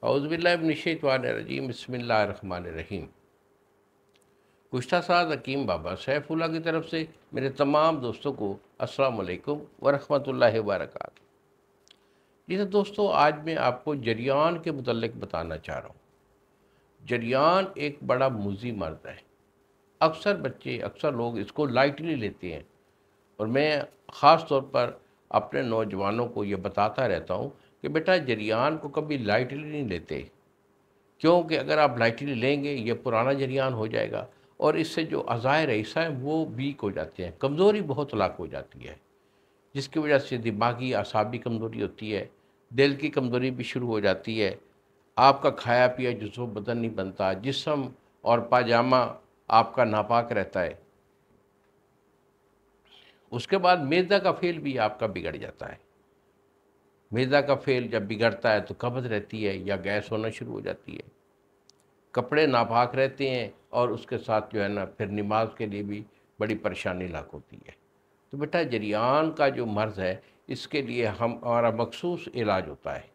औज़ुबिल्लाहि बिस्मिल्लाहिर्रहमानिर्रहीम। गुज़श्ता साल हकीम बाबा सैफुल्लाह की तरफ से मेरे तमाम दोस्तों को अस्सलाम वालेकुम व रहमतुल्लाहि व बरकातहू। जी तो दोस्तों, आज मैं आपको जरियान के मुतल्लिक़ बताना चाह रहा हूँ। जरियान एक बड़ा मुज़ी मर्ज़ है। अक्सर लोग इसको लाइटली लेते हैं और मैं ख़ास तौर पर अपने नौजवानों को ये बताता रहता हूँ कि बेटा, जरियान को कभी लाइटली नहीं लेते, क्योंकि अगर आप लाइटली लेंगे ये पुराना जरियान हो जाएगा और इससे जो अज़ायर हिस्सा है वो वीक हो जाते हैं, कमज़ोरी बहुत लाक हो जाती है, जिसकी वजह से दिमागी आसाबी कमज़ोरी होती है, दिल की कमज़ोरी भी शुरू हो जाती है। आपका खाया पिया जुज़्व बदन नहीं बनता, जिस्म और पाजामा आपका नापाक रहता है। उसके बाद मैदा का फेल भी आपका बिगड़ जाता है। मैदा का फेल जब बिगड़ता है तो कब्ज़ रहती है या गैस होना शुरू हो जाती है, कपड़े नापाक रहते हैं और उसके साथ जो है ना फिर नमाज के लिए भी बड़ी परेशानी लाक होती है। तो बेटा, जरियान का जो मर्ज़ है इसके लिए हमारा मखसूस इलाज होता है।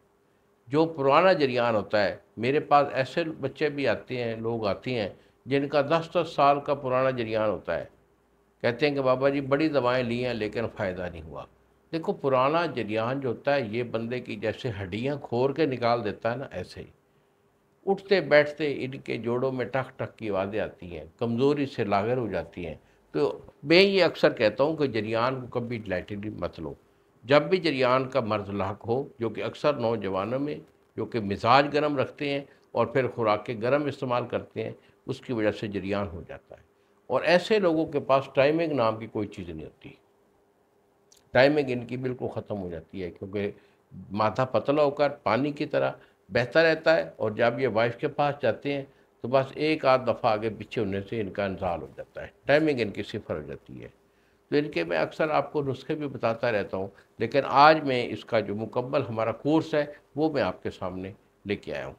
जो पुराना जरियान होता है, मेरे पास ऐसे बच्चे भी आते हैं, लोग आते हैं जिनका 10-10 साल का पुराना जरियान होता है। कहते हैं कि बाबा जी बड़ी दवाएं ली हैं लेकिन फ़ायदा नहीं हुआ। देखो, पुराना जरियान जो होता है ये बंदे की जैसे हड्डियां खोर के निकाल देता है ना, ऐसे ही उठते बैठते इनके जोड़ों में टक टक की आवाज़ें आती हैं, कमज़ोरी से लागर हो जाती हैं। तो मैं ये अक्सर कहता हूँ कि जरियान को कभी लाइटली मत लो। जब भी जरियान का मर्ज़ लाक हो, जो कि अक्सर नौजवानों में जो कि मिजाज गर्म रखते हैं और फिर खुराकें गर्म इस्तेमाल करते हैं, उसकी वजह से जरियान हो जाता है। और ऐसे लोगों के पास टाइमिंग नाम की कोई चीज़ नहीं होती। टाइमिंग इनकी बिल्कुल ख़त्म हो जाती है, क्योंकि माथा पतला होकर पानी की तरह बहता रहता है और जब ये वाइफ के पास जाते हैं तो बस एक आध दफ़ा आगे पीछे होने से इनका इंतकाल हो जाता है, टाइमिंग इनकी सिफर हो जाती है। तो इनके मैं अक्सर आपको नुस्खे भी बताता रहता हूँ, लेकिन आज मैं इसका जो मुकम्मल हमारा कोर्स है वो मैं आपके सामने लेके आया हूँ।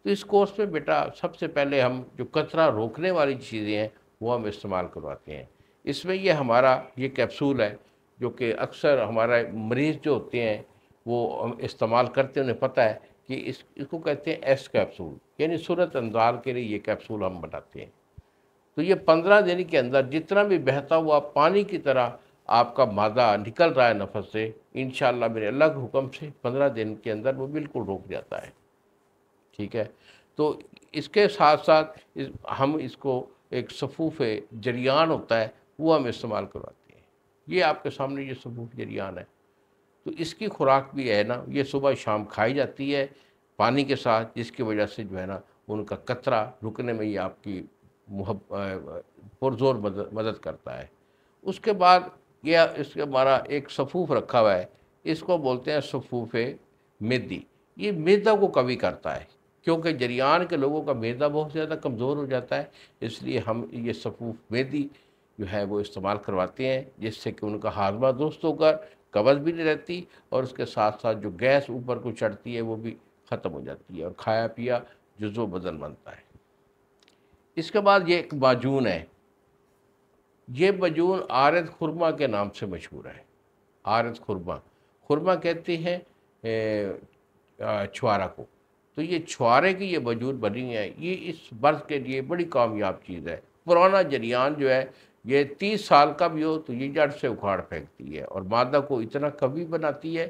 तो इस कोर्स में बेटा सबसे पहले हम जो कचरा रोकने वाली चीज़ें हैं वो हम इस्तेमाल करवाते हैं। इसमें ये हमारा ये कैप्सूल है, जो कि अक्सर हमारा मरीज़ जो होते हैं वो इस्तेमाल करते हैं, उन्हें पता है कि इसको कहते हैं एस कैप्सूल, यानी सूरत अंदाज के लिए ये कैप्सूल हम बनाते हैं। तो ये 15 दिन के अंदर जितना भी बहता हुआ पानी की तरह आपका मादा निकल रहा है नफस से, इंशाअल्लाह मेरे अल्लाह के हुक्म से 15 दिन के अंदर वो बिल्कुल रुक जाता है। ठीक है। तो इसके साथ साथ हम इसको एक सफ़ूफ़ जरियान होता है वो हम इस्तेमाल करवाते हैं। ये आपके सामने ये सफ़ूफ़ जरियान है। तो इसकी खुराक भी है ना, ये सुबह शाम खाई जाती है पानी के साथ, जिसकी वजह से जो है ना उनका कतरा रुकने में ये आपकी पुरज़ोर मदद करता है। उसके बाद ये इसके हमारा एक सफ़ूफ़ रखा हुआ है, इसको बोलते हैं सफ़ूफ़ मेदी। ये मैदा को कभी करता है, क्योंकि जरियान के लोगों का मैदा बहुत ज़्यादा कमज़ोर हो जाता है, इसलिए हम ये सफ़ूफ़ मेदी जो है वो इस्तेमाल करवाते हैं, जिससे कि उनका हाज़मा दुरुस्त होकर कब्ज़ भी नहीं रहती और उसके साथ साथ जो गैस ऊपर को चढ़ती है वो भी ख़त्म हो जाती है और खाया पिया जुज़्व बदन बनता है। इसके बाद ये एक माजून है। ये माजून आरद खुरमा के नाम से मशहूर है। आरद खुरमा, खुरमा कहते हैं छुआरा को। तो ये छुआरे की ये माजून बनी है, ये इस मर्ज़ के लिए बड़ी कामयाब चीज़ है। पुराना जरियान जो है ये 30 साल का भी हो तो ये जड़ से उखाड़ फेंकती है और मादा को इतना कवी बनाती है,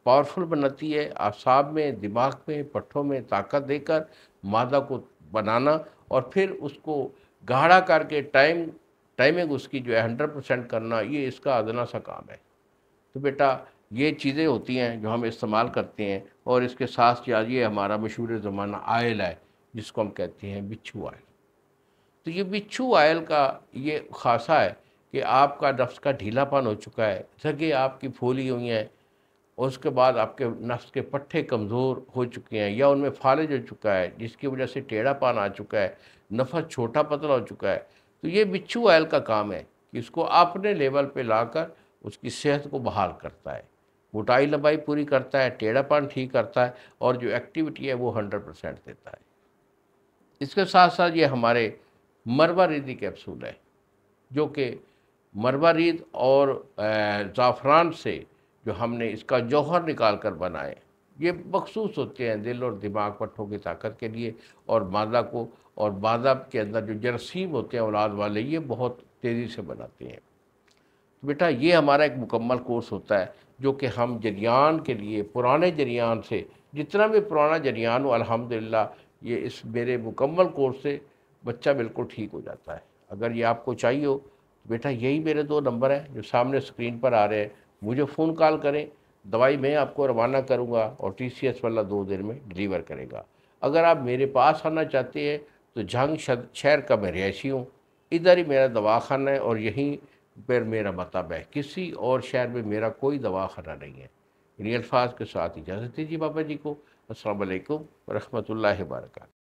पावरफुल बनाती है, आसाब में, दिमाग में, पट्ठों में ताकत देकर मादा को बनाना और फिर उसको गाढ़ा करके टाइमिंग उसकी जो है 100% करना, ये इसका अदना सा काम है। तो बेटा, ये चीज़ें होती हैं जो हम इस्तेमाल करते हैं और इसके साथ यार ये हमारा मशहूर ज़माना आयल है, जिसको हम कहते हैं बिच्छू आयल। तो ये बिच्छू आयल का ये ख़ासा है कि आपका नफ्स का ढीलापन हो चुका है, जगह आपकी फूली हुई हैं और उसके बाद आपके नफ्स के पट्टे कमज़ोर हो चुके हैं या उनमें फालिज हो चुका है, जिसकी वजह से टेढ़ापन आ चुका है, नफस छोटा पतला हो चुका है। तो ये बिच्छू आयल का काम है कि उसको अपने लेवल पे लाकर उसकी सेहत को बहाल करता है, मोटाई लंबाई पूरी करता है, टेढ़ापन ठीक करता है और जो एक्टिविटी है वो 100% देता है। इसके साथ साथ ये हमारे मरवारीदी कैप्सूल है, जो कि मरवारीद और ज़ाफ़रान से जो हमने इसका जौहर निकाल कर बनाए, ये मखसूस होते हैं दिल और दिमाग पट्ठों की ताकत के लिए। और मादा को, और मादा के अंदर जो जरासीम होते हैं औलाद वाले, ये बहुत तेज़ी से बनाते हैं। तो बेटा ये हमारा एक मुकम्मल कोर्स होता है, जो कि हम जरियान के लिए, पुराने जरियान से, जितना भी पुराना जरियान हो अल्हम्दुलिल्लाह, ये इस मेरे मुकम्मल कोर्स से बच्चा बिल्कुल ठीक हो जाता है। अगर ये आपको चाहिए हो तो बेटा यही मेरे 2 नंबर हैं जो सामने स्क्रीन पर आ रहे हैं, मुझे फ़ोन कॉल करें। दवाई मैं आपको रवाना करूँगा और TCS वाला 2 दिन में डिलीवर करेगा। अगर आप मेरे पास आना चाहते हैं तो जंग शहर का मैं रिहायशी हूँ, इधर ही मेरा दवाखाना है और यहीं पर मेरा मतब है, किसी और शहर में मेरा कोई दवाखाना नहीं है। इन्हीं अल्फाज के साथ इजाज़त दीजिए बाबा जी को। अस्सलाम वालेकुम व रहमतुल्लाहि व बरकातहू।